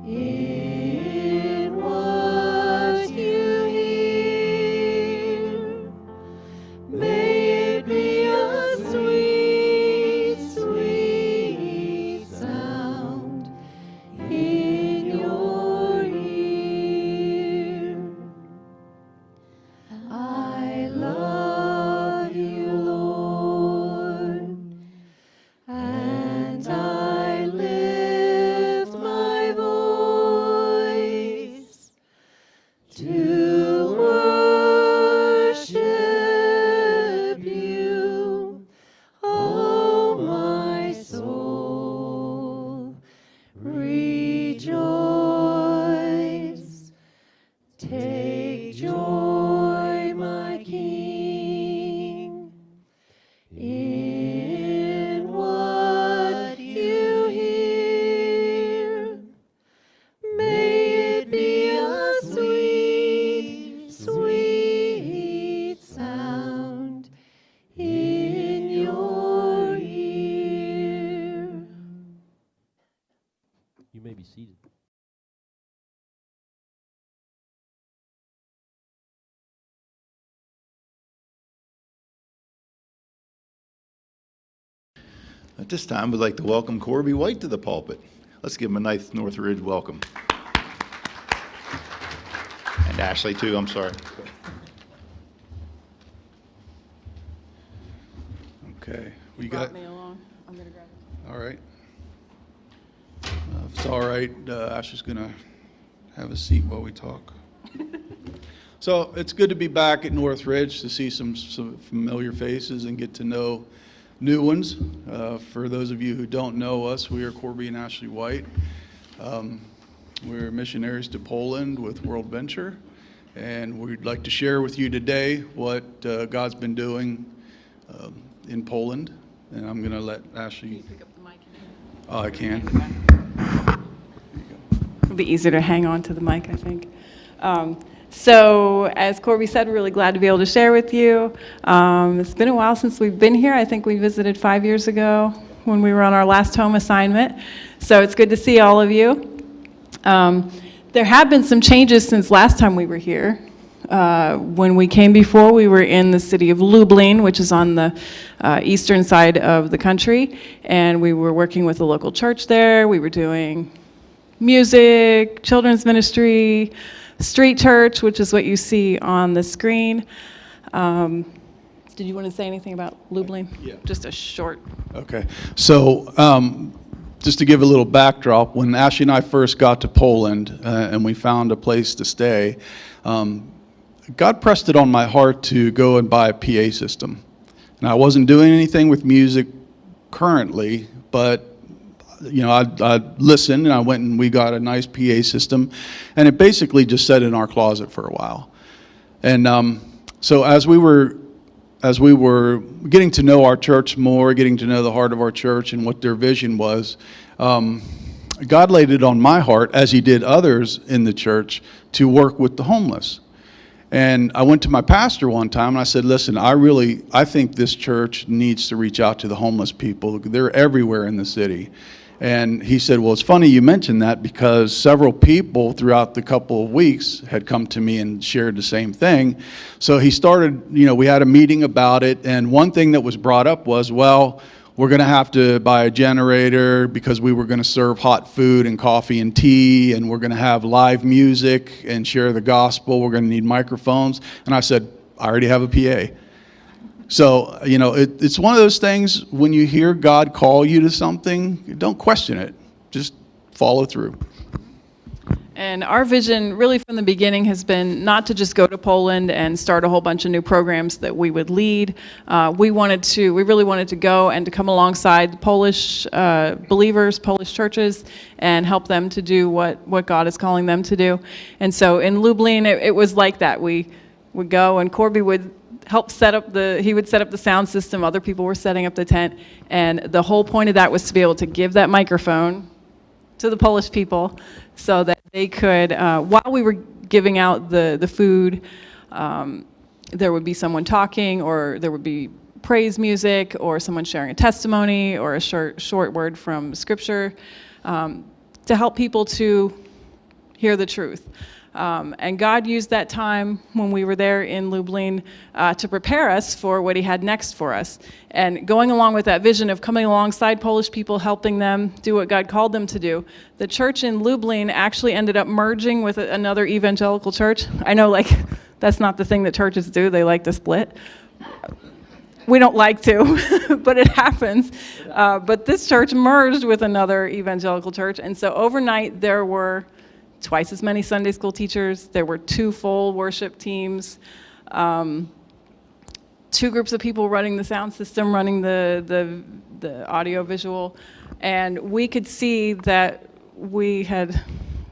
In what you hear, may it be a sweet, sweet sound in your ear. I love you, Lord, and I lift my voice to worship you, oh my soul. Rejoice, take joy, my King, in what you hear. May it be a sweet, sweet sound in your ear. You may be seated. At this time, we'd like to welcome Corby White to the pulpit. Let's give him a nice Northridge welcome. And Ashley, too, I'm sorry. Okay. You brought me along. I'm going to grab it. All right. If it's all right, Ashley's going to have a seat while we talk. So it's good to be back at Northridge to see some familiar faces and get to know new ones. For those of you who don't know us, we are Corby and Ashley White. We're missionaries to Poland with World Venture, and we'd like to share with you today what God's been doing in Poland. And I'm going to let Ashley. Can you pick up the mic? Oh, I can. It'll be easier to hang on to the mic, I think. So, as Corby said, we're really glad to be able to share with you. It's been a while since we've been here. I think we visited 5 years ago when we were on our last home assignment. So it's good to see all of you. There have been some changes since last time we were here. When we came before, we were in the city of Lublin, which is on the eastern side of the country, and we were working with a local church there. We were doing music, children's ministry, street church, which is what you see on the screen. Did you want to say anything about Lublin? Yeah. Just a short. Okay. So just to give a little backdrop, when Ashley and I first got to Poland and we found a place to stay, God pressed it on my heart to go and buy a PA system. And I wasn't doing anything with music currently, but you know, I listened and I went and we got a nice PA system, and it basically just sat in our closet for a while. And so as we were getting to know our church more, getting to know the heart of our church and what their vision was, God laid it on my heart, as He did others in the church, to work with the homeless. And I went to my pastor one time and I said, listen, I think this church needs to reach out to the homeless people. They're everywhere in the city. And he said, well, it's funny you mentioned that, because several people throughout the couple of weeks had come to me and shared the same thing. So he started, we had a meeting about it, and one thing that was brought up was, well, we're going to have to buy a generator because we were going to serve hot food and coffee and tea, and we're going to have live music and share the gospel. We're going to need microphones. And I said, I already have a PA. So, it's one of those things, when you hear God call you to something, don't question it. Just follow through. And our vision really from the beginning has been not to just go to Poland and start a whole bunch of new programs that we would lead. We really wanted to go and to come alongside the Polish believers, Polish churches, and help them to do what God is calling them to do. And so in Lublin, it was like that. We would go, and Corby would help set up the sound system. Other people were setting up the tent. And the whole point of that was to be able to give that microphone to the Polish people so that they could, while we were giving out the food, there would be someone talking, or there would be praise music, or someone sharing a testimony, or a short word from Scripture, to help people to hear the truth. And God used that time when we were there in Lublin to prepare us for what he had next for us. And going along with that vision of coming alongside Polish people, helping them do what God called them to do, the church in Lublin actually ended up merging with another evangelical church. I know, like, that's not the thing that churches do. They like to split. We don't like to, but it happens. But this church merged with another evangelical church. And so overnight, there were twice as many Sunday school teachers. There were 2 full worship teams, 2 groups of people running the sound system, running the audio visual. And we could see that we had,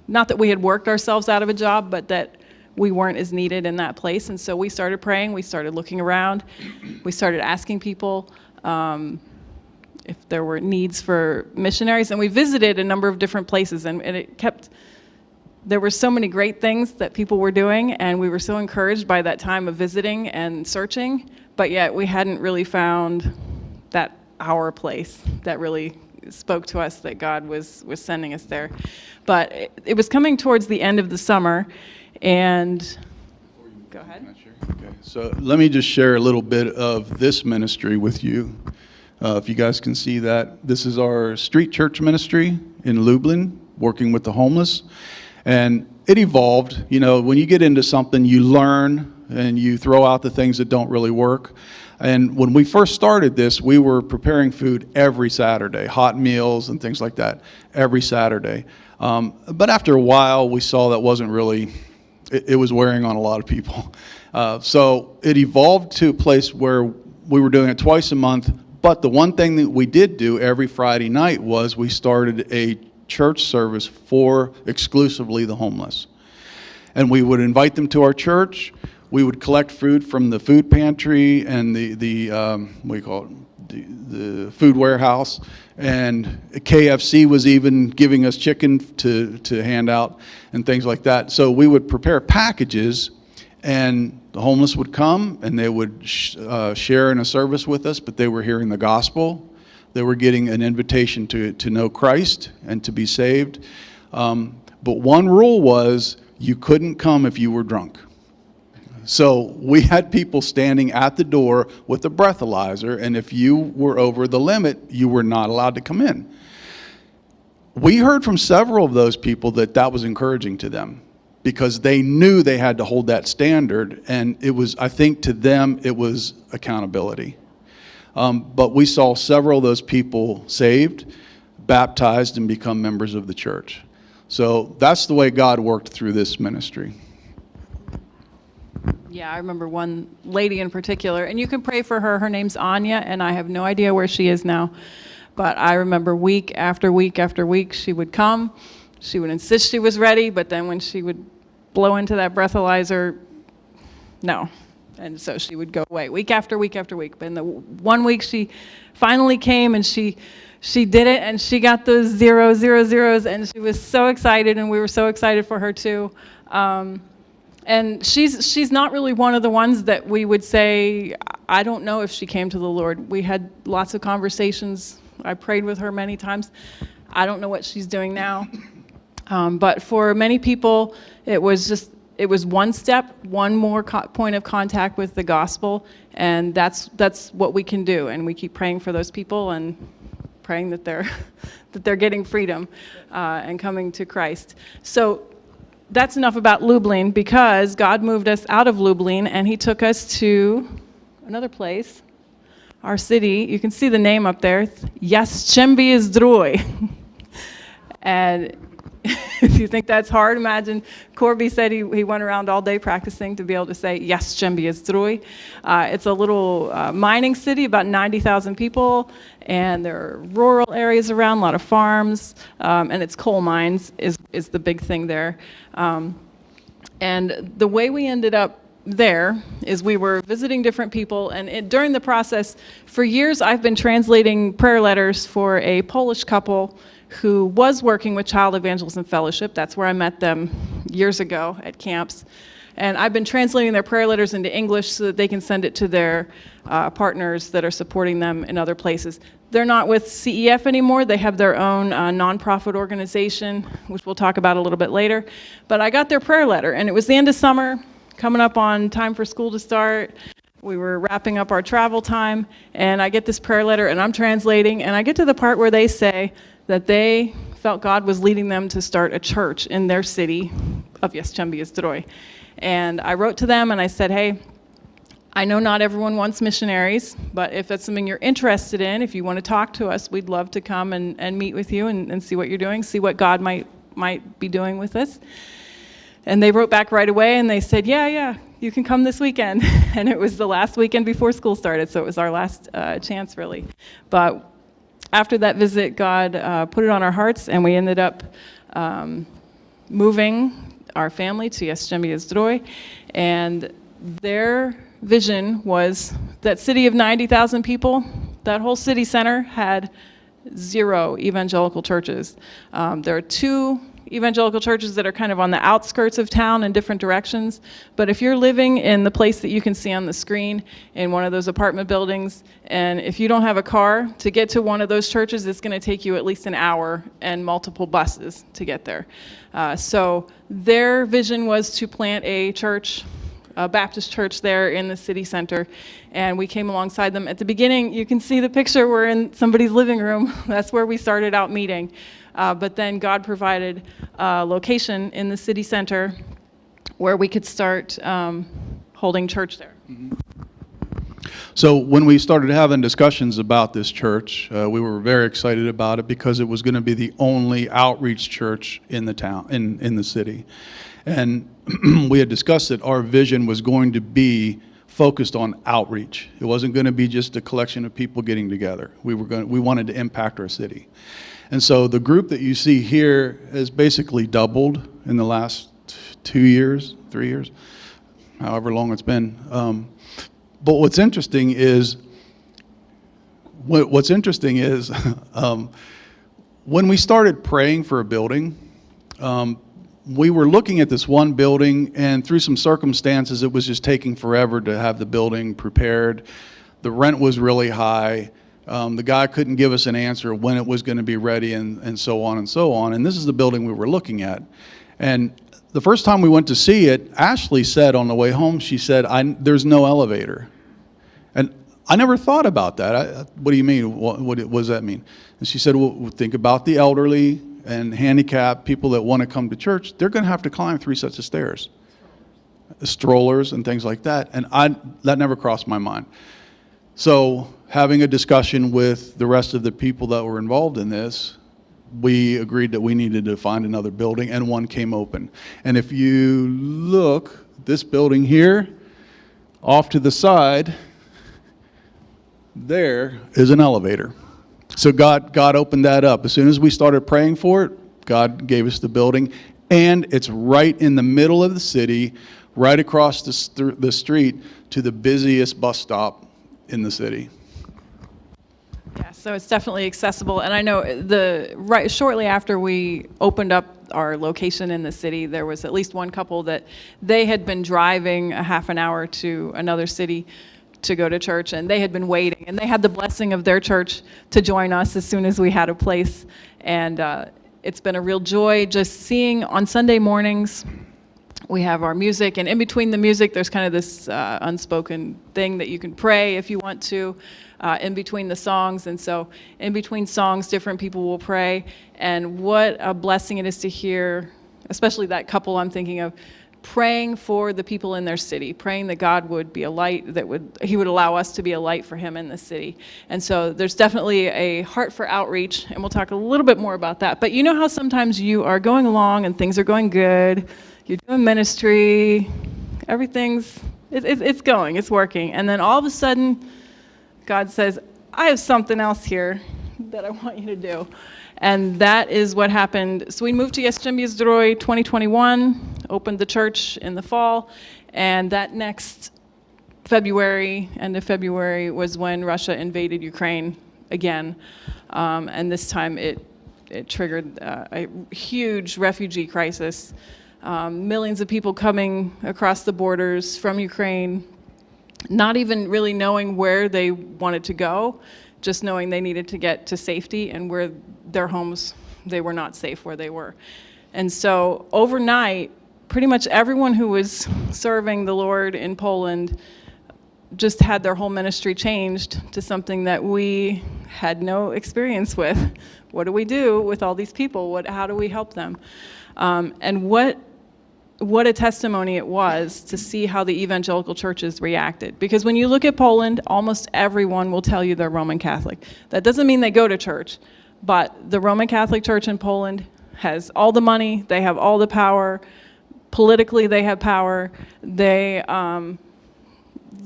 not that we had worked ourselves out of a job, but that we weren't as needed in that place. And so we started praying, we started looking around, we started asking people if there were needs for missionaries. And we visited a number of different places, and it kept, there were so many great things that people were doing, and we were so encouraged by that time of visiting and searching, but yet we hadn't really found that our place that really spoke to us that God was sending us there. But it was coming towards the end of the summer, and go ahead. Okay, so let me just share a little bit of this ministry with you. If you guys can see that, this is our street church ministry in Lublin, working with the homeless. And it evolved. You know, when you get into something, you learn and you throw out the things that don't really work. And when we first started this, we were preparing food every Saturday, hot meals and things like that, every Saturday. But after a while, we saw that wasn't really, it was wearing on a lot of people. So it evolved to a place where we were doing it twice a month. But the one thing that we did do every Friday night was we started a church service for exclusively the homeless. And we would invite them to our church. We would collect food from the food pantry and the what do you call it? The food warehouse. And KFC was even giving us chicken to hand out and things like that. So we would prepare packages, and the homeless would come and they would share in a service with us, but they were hearing the gospel. They were getting an invitation to know Christ and to be saved. But one rule was you couldn't come if you were drunk. So we had people standing at the door with a breathalyzer, and if you were over the limit, you were not allowed to come in. We heard from several of those people that was encouraging to them, because they knew they had to hold that standard, and it was, I think to them, it was accountability. But we saw several of those people saved, baptized, and become members of the church. So that's the way God worked through this ministry. Yeah, I remember one lady in particular, and you can pray for her. Her name's Anya, and I have no idea where she is now. But I remember week after week after week, she would come. She would insist she was ready, but then when she would blow into that breathalyzer, no. And so she would go away week after week after week. But in the one week she finally came, and she did it, and she got those 0, 0, 0s, and she was so excited, and we were so excited for her too. And she's not really one of the ones that we would say, I don't know if she came to the Lord. We had lots of conversations. I prayed with her many times. I don't know what she's doing now. But for many people, it was one step, one more point of contact with the gospel, and that's what we can do. And we keep praying for those people and praying that they're getting freedom and coming to Christ. So that's enough about Lublin, because God moved us out of Lublin and he took us to another place, our city. You can see the name up there, Missionaries. And if you think that's hard, imagine Corby said he went around all day practicing to be able to say Missionaries. It's a little mining city, about 90,000 people, and there are rural areas around, a lot of farms, and it's coal mines is the big thing there. And the way we ended up there is we were visiting different people, and during the process, for years I've been translating prayer letters for a Polish couple who was working with Child Evangelism Fellowship. That's where I met them years ago at camps. And I've been translating their prayer letters into English so that they can send it to their partners that are supporting them in other places. They're not with CEF anymore. They have their own nonprofit organization, which we'll talk about a little bit later. But I got their prayer letter, and it was the end of summer, coming up on time for school to start. We were wrapping up our travel time, and I get this prayer letter, and I'm translating, and I get to the part where they say that they felt God was leading them to start a church in their city of Missionaries. And I wrote to them, and I said, hey, I know not everyone wants missionaries, but if that's something you're interested in, if you want to talk to us, we'd love to come and meet with you and see what you're doing, see what God might be doing with this. And they wrote back right away, and they said, yeah, you can come this weekend. And it was the last weekend before school started, so it was our last chance, really. But after that visit, God put it on our hearts, and we ended up moving our family to Missionaries. And their vision was that city of 90,000 people, that whole city center had 0 evangelical churches. There are 2 evangelical churches that are kind of on the outskirts of town in different directions. But if you're living in the place that you can see on the screen in one of those apartment buildings, and if you don't have a car to get to one of those churches, it's going to take you at least an hour and multiple buses to get there. So their vision was to plant a church, a Baptist church there in the city center, and we came alongside them. At the beginning, you can see the picture, we're in somebody's living room. That's where we started out meeting. But then God provided a location in the city center where we could start holding church there. So when we started having discussions about this church, we were very excited about it because it was going to be the only outreach church in the town, in the city. And we had discussed that our vision was going to be focused on outreach. It wasn't going to be just a collection of people getting together. We wanted to impact our city. And so the group that you see here has basically doubled in the last 2 years, 3 years, however long it's been. But what's interesting is, when we started praying for a building, we were looking at this one building, and through some circumstances, it was just taking forever to have the building prepared. The rent was really high. The guy couldn't give us an answer when it was going to be ready, and so on and so on. And this is the building we were looking at. And the first time we went to see it, Ashley said on the way home, she said, there's no elevator. And I never thought about that. What do you mean? What does that mean? And she said, well, think about the elderly and handicapped people that want to come to church. They're going to have to climb 3 sets of stairs, strollers and things like that. And that never crossed my mind. So having a discussion with the rest of the people that were involved in this, we agreed that we needed to find another building, and one came open. And if you look, this building here, off to the side, there is an elevator. So God opened that up. As soon as we started praying for it, God gave us the building, and it's right in the middle of the city, right across the street to the busiest bus stop in the city. Yeah, so it's definitely accessible. And I know shortly after we opened up our location in the city, there was at least one couple that they had been driving a half an hour to another city to go to church, and they had been waiting, and they had the blessing of their church to join us as soon as we had a place. And it's been a real joy just seeing on Sunday mornings. We have our music, and in between the music, there's kind of this unspoken thing that you can pray if you want to, in between the songs. And so in between songs, different people will pray. And what a blessing it is to hear, especially that couple I'm thinking of, praying for the people in their city, praying that God would be a light, He would allow us to be a light for Him in the city. And so there's definitely a heart for outreach, and we'll talk a little bit more about that. But you know how sometimes you are going along and things are going good, you're doing ministry, everything's, it's going, it's working. And then all of a sudden, God says, I have something else here that I want you to do. And that is what happened. So we moved to Missionaries 2021, opened the church in the fall, and that next February, end of February, was when Russia invaded Ukraine again. And this time it triggered a huge refugee crisis. Millions of people coming across the borders from Ukraine, not even really knowing where they wanted to go, just knowing they needed to get to safety, and where their homes, they were not safe where they were. And so overnight, pretty much everyone who was serving the Lord in Poland just had their whole ministry changed to something that we had no experience with. What do we do with all these people? How do we help them? And what a testimony it was to see how the evangelical churches reacted. Because when you look at Poland, almost everyone will tell you they're Roman Catholic. That doesn't mean they go to church, but the Roman Catholic Church in Poland has all the money, they have all the power, politically they have power, they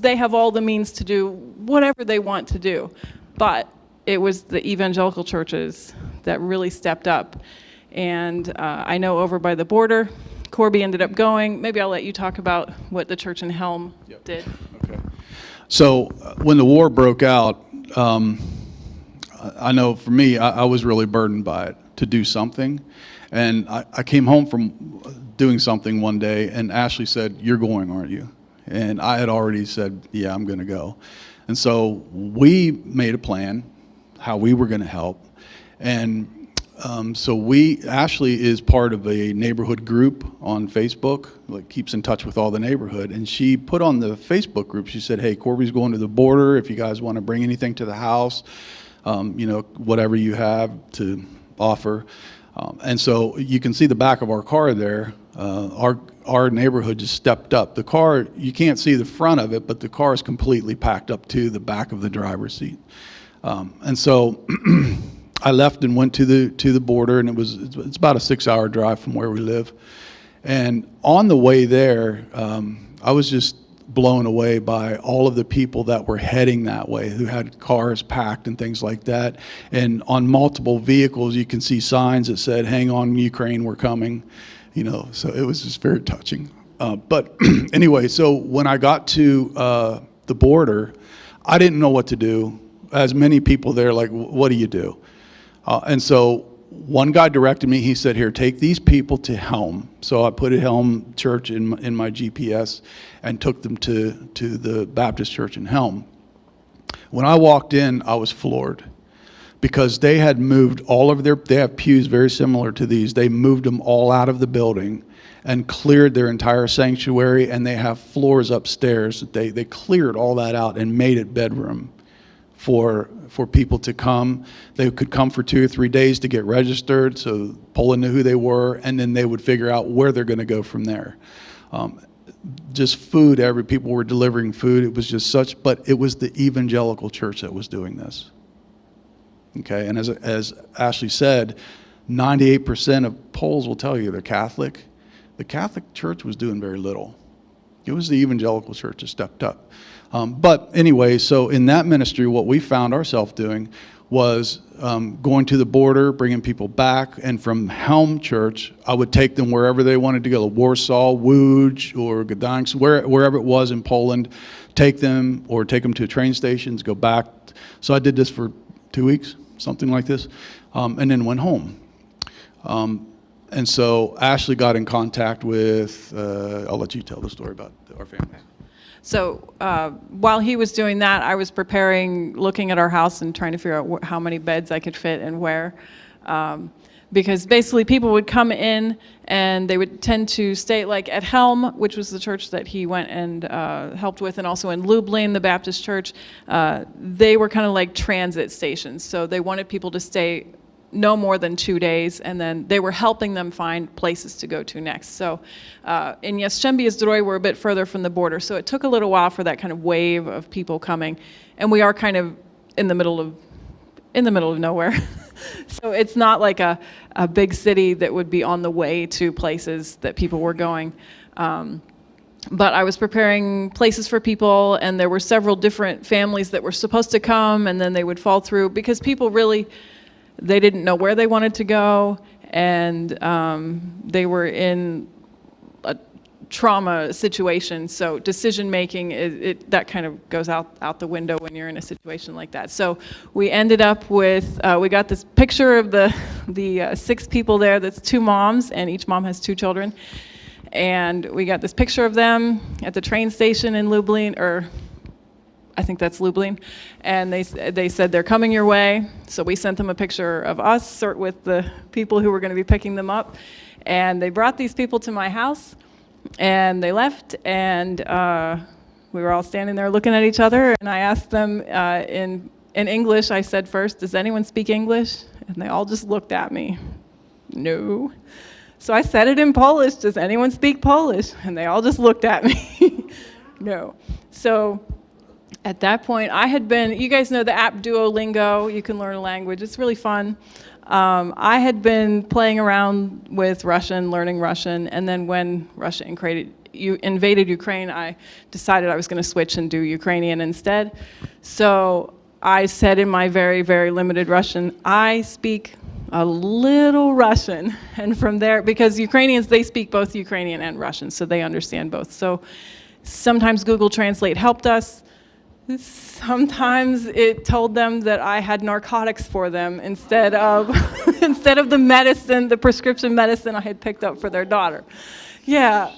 have all the means to do whatever they want to do. But it was the evangelical churches that really stepped up. And I know over by the border, Corby ended up going. Maybe I'll let you talk about what the church in Helm did. Okay. So when the war broke out, I know for me, I was really burdened by it to do something. And I came home from doing something one day, and Ashley said, "You're going, aren't you?" And I had already said, "Yeah, I'm going to go." And so we made a plan how we were going to help. And Ashley is part of a neighborhood group on Facebook, like keeps in touch with all the neighborhood. And she put on the Facebook group, she said, "Hey, Corby's going to the border. If you guys want to bring anything to the house, whatever you have to offer." And so you can see the back of our car there. Our neighborhood just stepped up. The car, you can't see the front of it, but the car is completely packed up to the back of the driver's seat. And so I left and went to the border, and it's about a 6-hour drive from where we live. And on the way there, I was just blown away by all of the people that were heading that way, who had cars packed and things like that. And on multiple vehicles, you can see signs that said, "Hang on, Ukraine, we're coming." So it was just very touching. But anyway, so when I got to the border, I didn't know what to do. As many people there, like, what do you do? And so one guy directed me. He said, "Here, take these people to Helm." So I put a Helm church in my GPS and took them to the Baptist church in Helm. When I walked in, I was floored, because they had moved all of they have pews very similar to these. They moved them all out of the building and cleared their entire sanctuary, and they have floors upstairs. They cleared all that out and made it bedroom for people to come. They could come for 2 or 3 days to get registered, so Poland knew who they were, and then they would figure out where they're going to go from there. Just food, people were delivering food. It was just but it was the evangelical church that was doing this. Okay, and as Ashley said, 98% of Poles will tell you they're Catholic. The Catholic Church was doing very little. It was the evangelical church that stepped up. But anyway, so in that ministry, what we found ourselves doing was going to the border, bringing people back, and from Helm Church, I would take them wherever they wanted to go, Warsaw, Łódź, or Gdańsk, wherever it was in Poland, take them to train stations, go back. So I did this for 2 weeks, something like this, and then went home. And so Ashley got in contact with, I'll let you tell the story about our family. So while he was doing that, I was looking at our house and trying to figure out how many beds I could fit and where. Because basically people would come in and they would tend to stay like at Helm, which was the church that he went and helped with, and also in Lublin, the Baptist church. They were kind of like transit stations. So they wanted people to stay no more than 2 days, and then they were helping them find places to go to next. So in Jastrzębie-Zdrój, we're a bit further from the border, so it took a little while for that kind of wave of people coming, and we are kind of in the middle of nowhere. So it's not like a big city that would be on the way to places that people were going. But I was preparing places for people, and there were several different families that were supposed to come, and then they would fall through because people really, they didn't know where they wanted to go, and they were in a trauma situation. So decision making, that kind of goes out the window when you're in a situation like that. So we ended up with, we got this picture of the 6 people there. That's 2 moms, and each mom has 2 children. And we got this picture of them at the train station in Lublin, or I think that's Lublin, and they said they're coming your way. So we sent them a picture of us with the people who were going to be picking them up, and they brought these people to my house, and they left, and we were all standing there looking at each other, and I asked them in English. I said first, "Does anyone speak English?" And they all just looked at me. No. So I said it in Polish. "Does anyone speak Polish?" And they all just looked at me. No. So at that point, I had been, you guys know the app Duolingo. You can learn a language. It's really fun. I had been playing around with Russian, learning Russian, and then when Russia invaded Ukraine, I decided I was going to switch and do Ukrainian instead. So I said in my very, very limited Russian, I speak a little Russian. And from there, because Ukrainians, they speak both Ukrainian and Russian, so they understand both. So sometimes Google Translate helped us. Sometimes it told them that I had narcotics for them instead of the medicine, the prescription medicine I had picked up for their daughter. Yeah.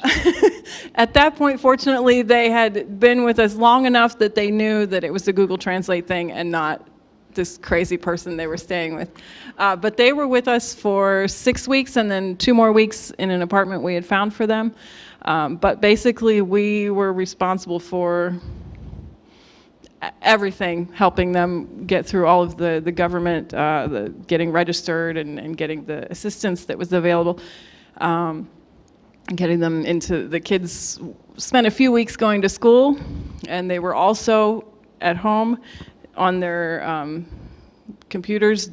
At that point, fortunately, they had been with us long enough that they knew that it was the Google Translate thing and not this crazy person they were staying with. But they were with us for 6 weeks and then 2 more weeks in an apartment we had found for them. But basically, we were responsible for everything, helping them get through all of the government, the getting registered and getting the assistance that was available, getting them into, the kids spent a few weeks going to school, and they were also at home on their computers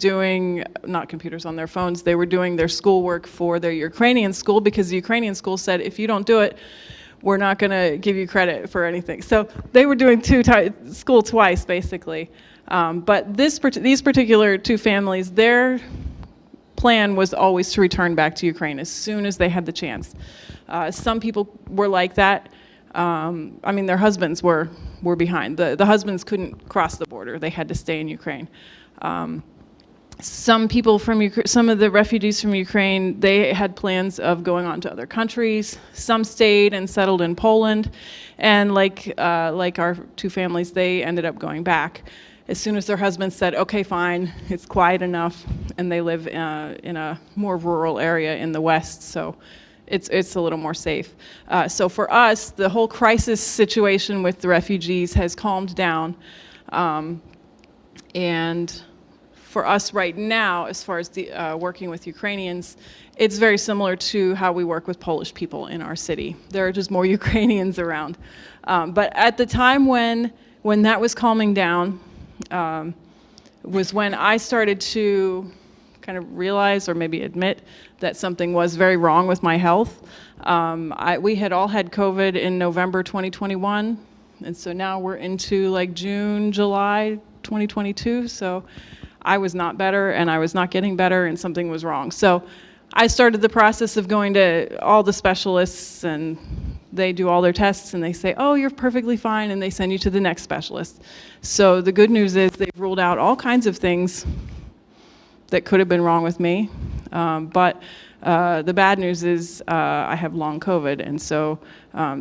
on their phones. They were doing their schoolwork for their Ukrainian school, because the Ukrainian school said, if you don't do it, we're not going to give you credit for anything. So they were doing school twice, basically. But these particular 2 families, their plan was always to return back to Ukraine as soon as they had the chance. Some people were like that. I mean, their husbands were behind. The husbands couldn't cross the border. They had to stay in Ukraine. Some people from some of the refugees from Ukraine, they had plans of going on to other countries. Some stayed and settled in Poland, and like our 2 families, they ended up going back as soon as their husbands said, "Okay, fine, it's quiet enough," and they live in a more rural area in the West, so it's a little more safe. So for us, the whole crisis situation with the refugees has calmed down, and for us right now, as far as the working with Ukrainians, it's very similar to how we work with Polish people in our city. There are just more Ukrainians around. But at the time when that was calming down, was when I started to kind of realize, or maybe admit, that something was very wrong with my health. We had all had COVID in November 2021, and so now we're into like June, July 2022. So I was not better, and I was not getting better, and something was wrong. So I started the process of going to all the specialists, and they do all their tests, and they say, "Oh, you're perfectly fine," and they send you to the next specialist. So the good news is they've ruled out all kinds of things that could have been wrong with me. But the bad news is I have long COVID, and so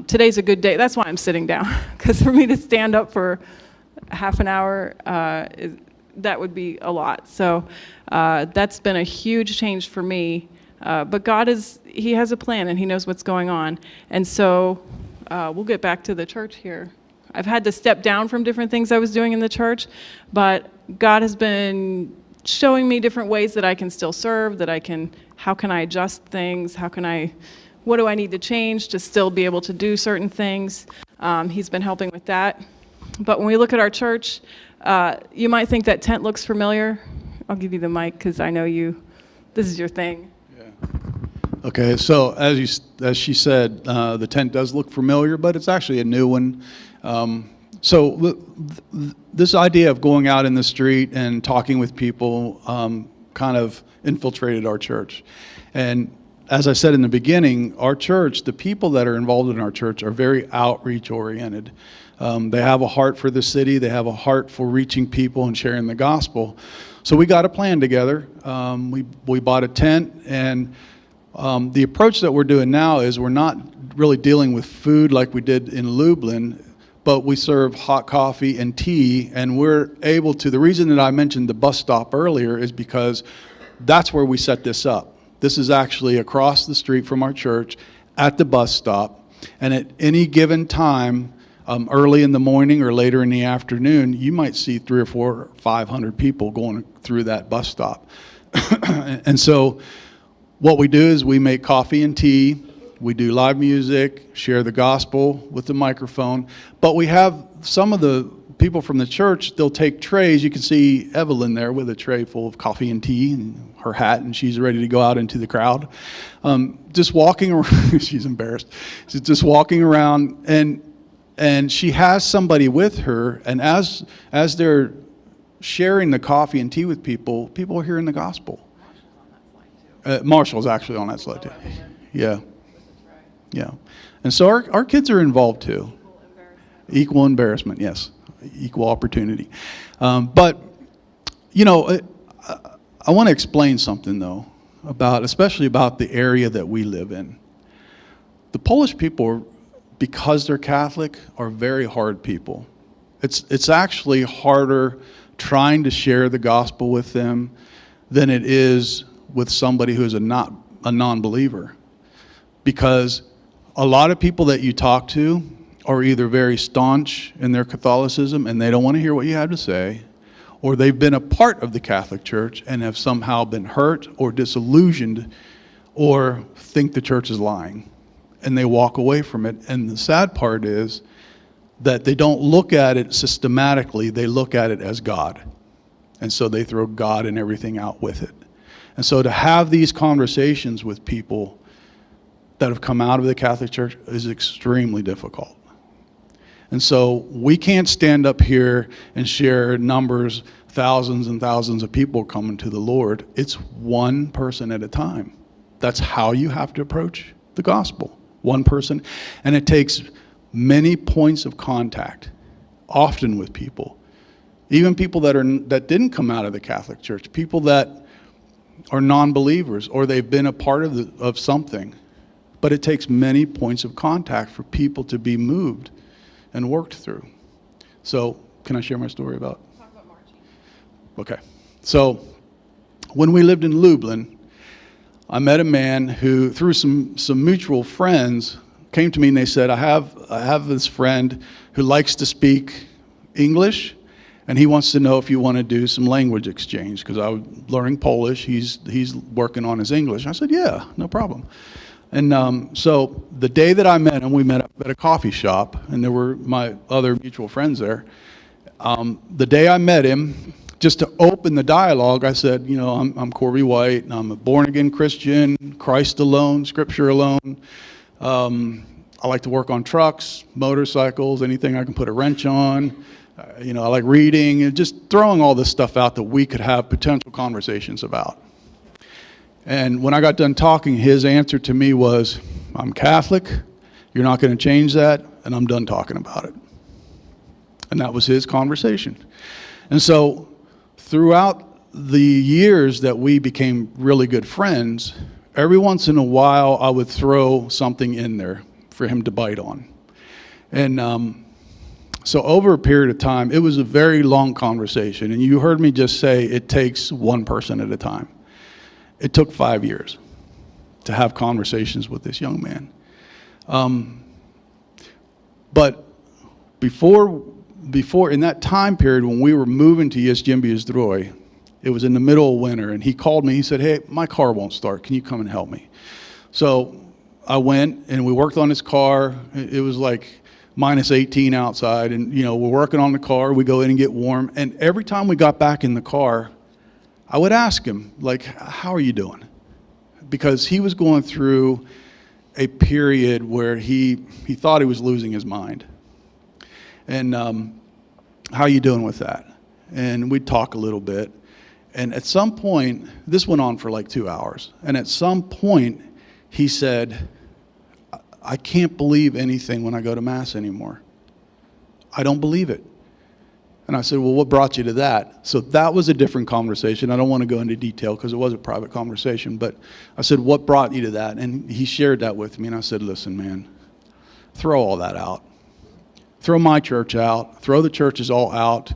today's a good day. That's why I'm sitting down, because for me to stand up for half an hour, that would be a lot. So that's been a huge change for me. But God He has a plan, and He knows what's going on. And so we'll get back to the church here. I've had to step down from different things I was doing in the church, but God has been showing me different ways that I can still serve, how can I adjust things, what do I need to change to still be able to do certain things. He's been helping with that. But when we look at our church, you might think that tent looks familiar. I'll give you the mic because I know this is your thing. Yeah. Okay, so as she said, the tent does look familiar, but it's actually a new one. So this idea of going out in the street and talking with people kind of infiltrated our church. And as I said in the beginning, our church, the people that are involved in our church are very outreach oriented. They have a heart for the city. They have a heart for reaching people and sharing the gospel. So we got a plan together. We bought a tent, and the approach that we're doing now is we're not really dealing with food like we did in Lublin. but we serve hot coffee and tea, and we're able to, the reason that I mentioned the bus stop earlier is because that's where we set this up. This is actually across the street from our church at the bus stop, and at any given time, early in the morning or later in the afternoon, you might see 300 or 400 or 500 people going through that bus stop. And so what we do is we make coffee and tea, we do live music, share the gospel with the microphone, but we have some of the people from the church, they'll take trays. You can see Evelyn there with a tray full of coffee and tea and her hat, and she's ready to go out into the crowd. Just walking around, she's embarrassed. She's just walking around, and she has somebody with her, and as they're sharing the coffee and tea with people, people are hearing the gospel. Marshall's actually on that slide too. Yeah. Yeah. And so our kids are involved too. Equal embarrassment, yes. Equal opportunity. But, you know, I want to explain something though, especially about the area that we live in. The Polish people, because they're Catholic, are very hard people. It's actually harder trying to share the gospel with them than it is with somebody who is a non-believer. Because a lot of people that you talk to are either very staunch in their Catholicism and they don't want to hear what you have to say, or they've been a part of the Catholic Church and have somehow been hurt or disillusioned or think the church is lying, and they walk away from it. And the sad part is that they don't look at it systematically, they look at it as God. And so they throw God and everything out with it. And so to have these conversations with people that have come out of the Catholic Church is extremely difficult. And so we can't stand up here and share numbers, thousands and thousands of people coming to the Lord. It's one person at a time. That's how you have to approach the gospel. One person. And it takes many points of contact, often with people. Even people that didn't come out of the Catholic Church, people that are non-believers, or they've been a part of something. But it takes many points of contact for people to be moved and worked through. So, can I share my story about? Talk about marching. Okay. So, when we lived in Lublin, I met a man who, through some mutual friends, came to me and they said, I have this friend who likes to speak English, and he wants to know if you want to do some language exchange, because I was learning Polish. He's working on his English. I said, yeah, no problem. And so the day that I met him, we met up at a coffee shop, and there were my other mutual friends there. The day I met him, just to open the dialogue, I said, you know, I'm Corby White, and I'm a born-again Christian, Christ alone, Scripture alone. I like to work on trucks, motorcycles, anything I can put a wrench on. You know, I like reading, and just throwing all this stuff out that we could have potential conversations about. And when I got done talking, his answer to me was, I'm Catholic, you're not going to change that, and I'm done talking about it. And that was his conversation. And so throughout the years that we became really good friends, every once in a while I would throw something in there for him to bite on. And so over a period of time, it was a very long conversation. And you heard me just say it takes one person at a time. It took 5 years to have conversations with this young man. But before in that time period when we were moving to Jeździemie-Zdrój, it was in the middle of winter, and he called me. He said, hey, my car won't start. Can you come and help me? So I went, and we worked on his car. It was like minus 18 outside, and you know, we're working on the car. We go in and get warm, and every time we got back in the car, I would ask him, like, how are you doing? Because he was going through a period where he thought he was losing his mind. And how are you doing with that? And we'd talk a little bit. And at some point, this went on for like 2 hours. And at some point, he said, I can't believe anything when I go to Mass anymore. I don't believe it. And I said, well, what brought you to that? So that was a different conversation. I don't want to go into detail because it was a private conversation. But I said, what brought you to that? And he shared that with me. And I said, listen, man, throw all that out. throw my church out, throw the churches all out.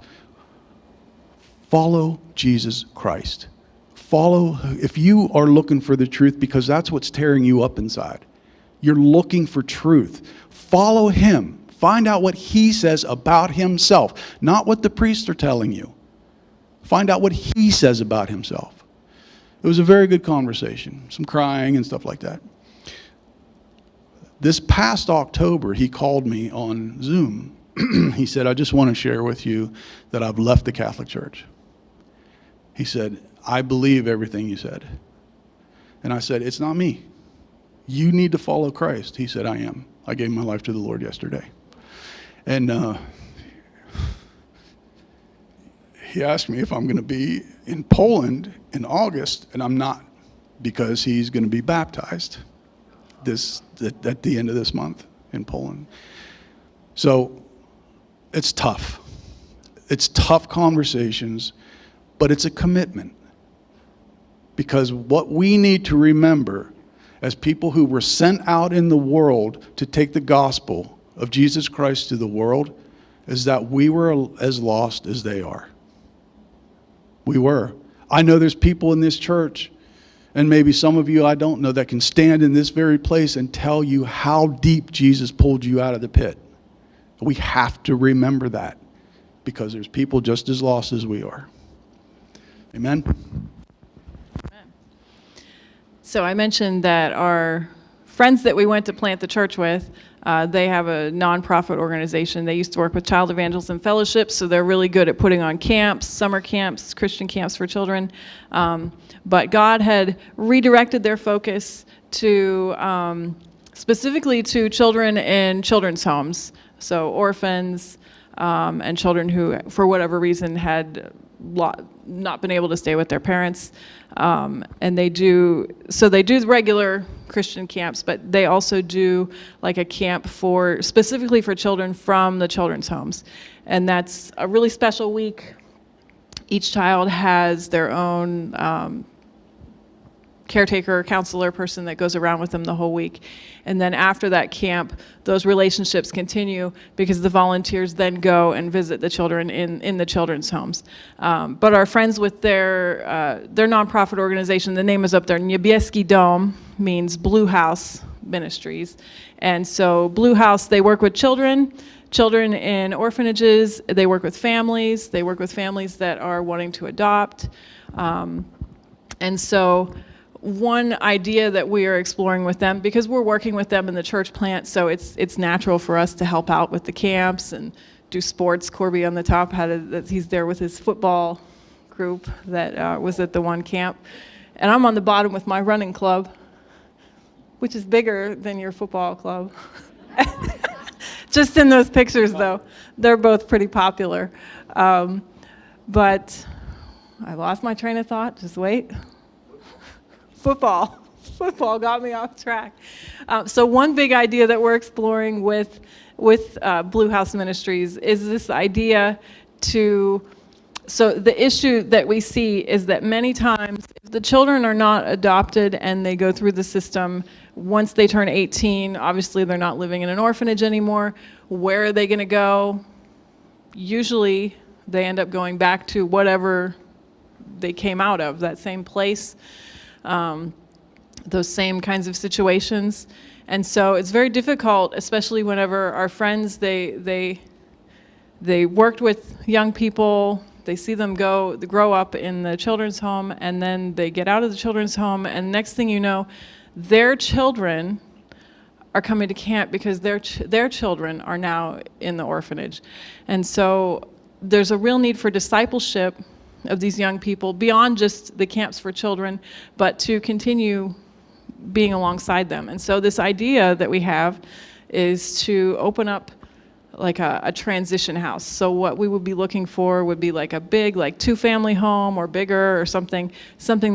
Follow Jesus Christ. Follow, if you are looking for the truth, because that's what's tearing you up inside. You're looking for truth. Follow him. Find out what he says about himself, not what the priests are telling you. Find out what he says about himself. It was a very good conversation, some crying and stuff like that. This past October, he called me on Zoom. He said, I just want to share with you that I've left the Catholic Church. He said, I believe everything you said. And I said, it's not me. You need to follow Christ. He said, I am. I gave my life to the Lord yesterday. And he asked me if I'm going to be in Poland in August, and I'm not, because he's going to be baptized at the end of this month in Poland. So it's tough. It's tough conversations, but it's a commitment. Because what we need to remember as people who were sent out in the world to take the gospel of Jesus Christ to the world is that we were as lost as they are. We were. I know there's people in this church, and maybe some of you I don't know, that can stand in this very place and tell you how deep Jesus pulled you out of the pit. We have to remember that, because there's people just as lost as we are. Amen? Amen. So I mentioned that our friends that we went to plant the church with, they have a nonprofit organization. They used to work with Child Evangelism Fellowship, so they're really good at putting on camps, summer camps, Christian camps for children. But God had redirected their focus to specifically to children in children's homes, so orphans and children who, for whatever reason, had not been able to stay with their parents. And they do regular Christian camps, but they also do like a camp specifically for children from the children's homes. And that's a really special week. Each child has their own caretaker, counselor person that goes around with them the whole week. And then after that camp, those relationships continue because the volunteers then go and visit the children in the children's homes. But our friends with their nonprofit organization, the name is up there, Niebieski Dom, means Blue House Ministries. And so Blue House, they work with children in orphanages, they work with families that are wanting to adopt. And so one idea that we are exploring with them, because we're working with them in the church plant, so it's natural for us to help out with the camps and do sports. Corby on the top he's there with his football group that was at the one camp. And I'm on the bottom with my running club, which is bigger than your football club. Just in those pictures, though. They're both pretty popular. But I lost my train of thought. Just wait. Football got me off track. So one big idea that we're exploring with Blue House Ministries is this idea so the issue that we see is that many times if the children are not adopted and they go through the system, once they turn 18, obviously they're not living in an orphanage anymore. Where are they going to go? Usually they end up going back to whatever they came out of, that same place. Those same kinds of situations. And so it's very difficult, especially whenever our friends, they worked with young people, they see them grow up in the children's home, and then they get out of the children's home, and next thing you know, their children are coming to camp because their children are now in the orphanage. And so there's a real need for discipleship of these young people beyond just the camps for children, but to continue being alongside them. And so this idea that we have is to open up like a transition house. So what we would be looking for would be like a big, like 2-family home or bigger or something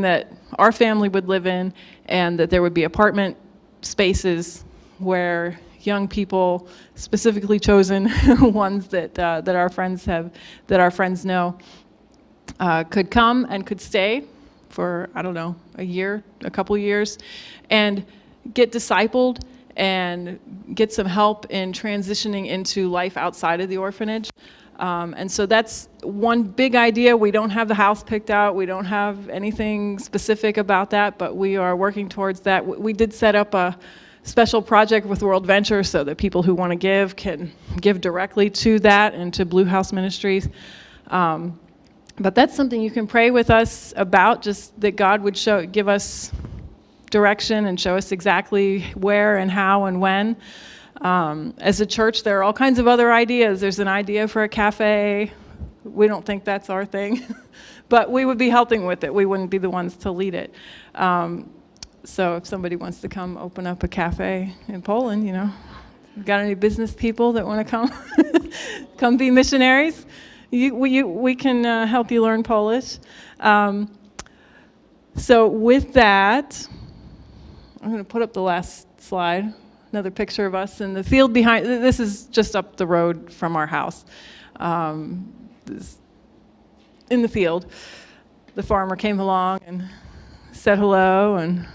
that our family would live in, and that there would be apartment spaces where young people, specifically chosen ones that our friends know, could come and could stay for, I don't know, a year, a couple years, and get discipled and get some help in transitioning into life outside of the orphanage. And so that's one big idea. We don't have the house picked out. We don't have anything specific about that, but we are working towards that. We did set up a special project with World Venture so that people who want to give can give directly to that and to Blue House Ministries. But that's something you can pray with us about, just that God would give us direction and show us exactly where and how and when. As a church, there are all kinds of other ideas. There's an idea for a cafe. We don't think that's our thing, but we would be helping with it. We wouldn't be the ones to lead it. So if somebody wants to come open up a cafe in Poland, got any business people that want to come, come be missionaries? We can help you learn Polish. So with that, I'm going to put up the last slide. Another picture of us in the field behind. This is just up the road from our house. In the field, the farmer came along and said hello, and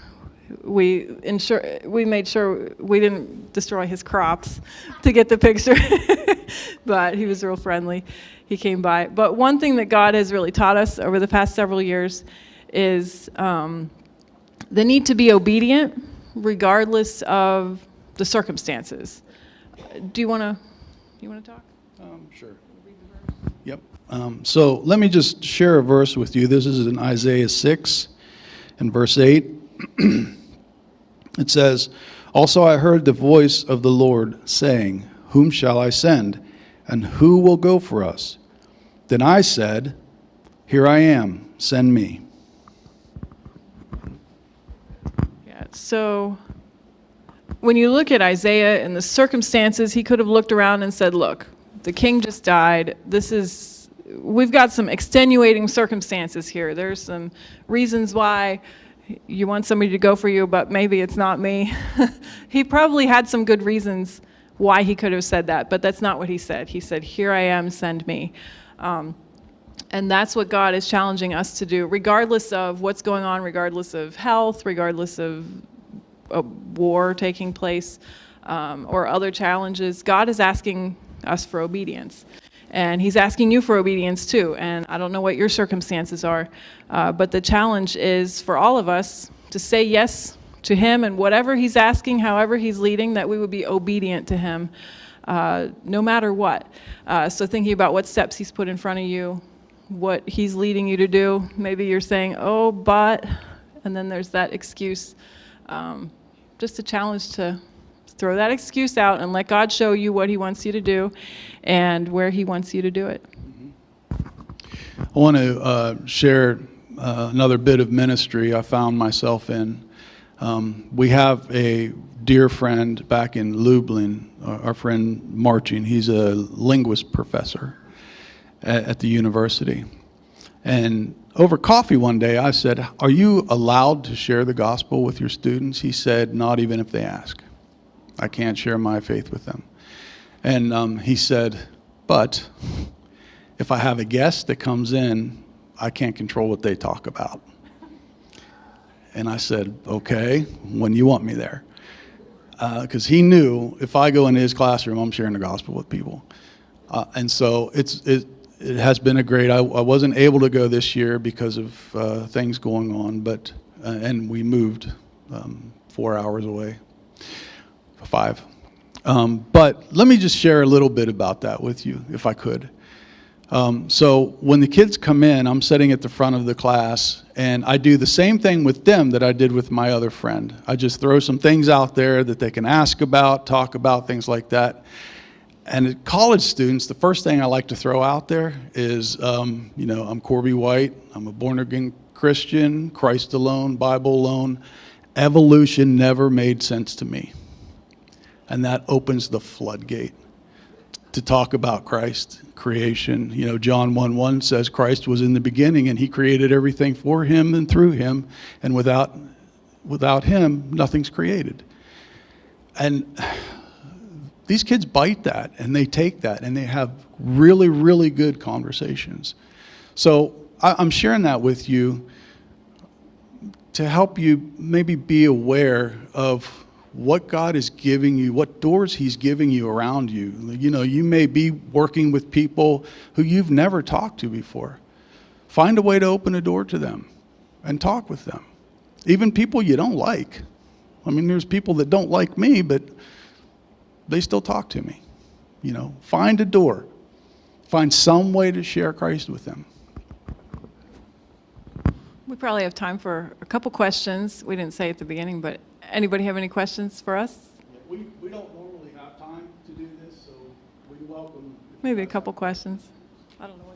we made sure we didn't destroy his crops to get the picture. But he was real friendly. He came by. But one thing that God has really taught us over the past several years is the need to be obedient regardless of the circumstances. Do you want to talk? Sure. Yep. So let me just share a verse with you. This is in Isaiah 6 and verse 8. It says, "Also I heard the voice of the Lord saying, Whom shall I send? And who will go for us? Then I said, Here I am, send me." Yeah, so when you look at Isaiah and the circumstances, he could have looked around and said, look, the king just died. We've got some extenuating circumstances here. There's some reasons why you want somebody to go for you, but maybe it's not me. He probably had some good reasons why he could have said that, but that's not what he said. He said, "Here I am, send me." And that's what God is challenging us to do, regardless of what's going on, regardless of health, regardless of a war taking place, or other challenges. God is asking us for obedience. And he's asking you for obedience too. And I don't know what your circumstances are, but the challenge is for all of us to say yes to him and whatever he's asking, however he's leading, that we would be obedient to him no matter what. So thinking about what steps he's put in front of you, what he's leading you to do. Maybe you're saying, oh, but, and then there's that excuse. Just a challenge to throw that excuse out and let God show you what he wants you to do and where he wants you to do it. I want to share another bit of ministry I found myself in. We have a dear friend back in Lublin, our friend Marcin. He's a linguist professor at the university. And over coffee one day, I said, "Are you allowed to share the gospel with your students?" He said, "Not even if they ask. I can't share my faith with them." And he said, "But if I have a guest that comes in, I can't control what they talk about." And I said, "Okay, when you want me there?" Because he knew if I go into his classroom, I'm sharing the gospel with people. And so it has been a great. I wasn't able to go this year because of things going on, but and we moved 4 hours away, 5. But let me just share a little bit about that with you, if I could. So when the kids come in, I'm sitting at the front of the class, and I do the same thing with them that I did with my other friend. I just throw some things out there that they can ask about, talk about, things like that. And college students, the first thing I like to throw out there is, I'm Corby White. I'm a born-again Christian, Christ alone, Bible alone. Evolution never made sense to me. And that opens the floodgate to talk about Christ, creation. John 1:1 says Christ was in the beginning, and he created everything for him and through him. And without him, nothing's created. And these kids bite that, and they take that, and they have really, really good conversations. So I'm sharing that with you to help you maybe be aware of what God is giving you, what doors he's giving you around you. You know, you may be working with people who you've never talked to before. Find a way to open a door to them and talk with them. Even people you don't like. I mean, there's people that don't like me, but they still talk to me. You know, find a door. Find some way to share Christ with them. We probably have time for a couple questions. We didn't say at the beginning, but anybody have any questions for us? We don't normally have time to do this, so we welcome. Maybe a couple questions. I don't know what.